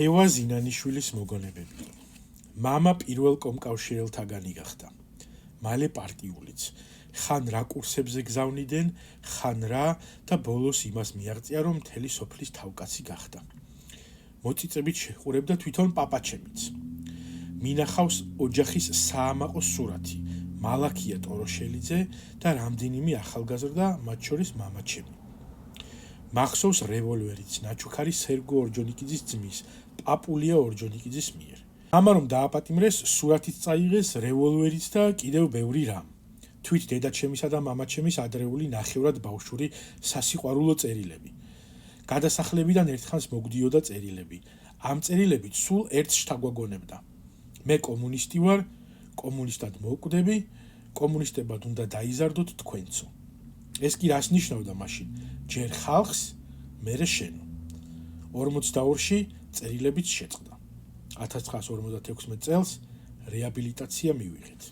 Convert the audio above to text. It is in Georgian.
ევა ზინანიშვილის მოგონებები. მამა პირველ კომკავშირელთაგანი გახდა. მალე პარტიულიც. ხან რა კურსებზე გზავნიდნენ, ხან რა და ბოლოს იმას მიაღწია, რომ მთელი სოფლის თავკაცი გახდა. მოწიწებით შეყურებდა თვითონ პაპაჩემიც. მინახავს ოჯახის საამაყო სურათი, მალაქია ტოროშელიძე და რამდენიმე ახალგაზრდა, მათ შორის მამაჩემი. მახსოვს რევოლვერიც ნაჩუქარი სერგო ორჯონიკიძის ძმის, პაპულია ორჯონიკიძის მიერ. ამა რომ დააპატიმრეს, სურათიც წაიღეს, რევოლვერიც და კიდევ ბევრი რამ. თვით დედაჩემისა და მამაჩემის ადრეული ნახევრად ბავშვური სასიყვარულო წერილები. გადასახლებიდან ერთხანს მოგდიოდა წერილები. ამ წერილებით სულ ერთს შთაგვაგონებდა. მე კომუნისტი ვარ, კომუნისტად მოვკვდები, კომუნისტებად უნდა დაიზარდოთ თქვენცო. ეს კი რას ნიშნავდა მაშინ? ჯერ ხალხს, მერე შენო. 42-ში წერილებიც შეწყდა. 1956 წელს რეაბილიტაცია მივიღეთ.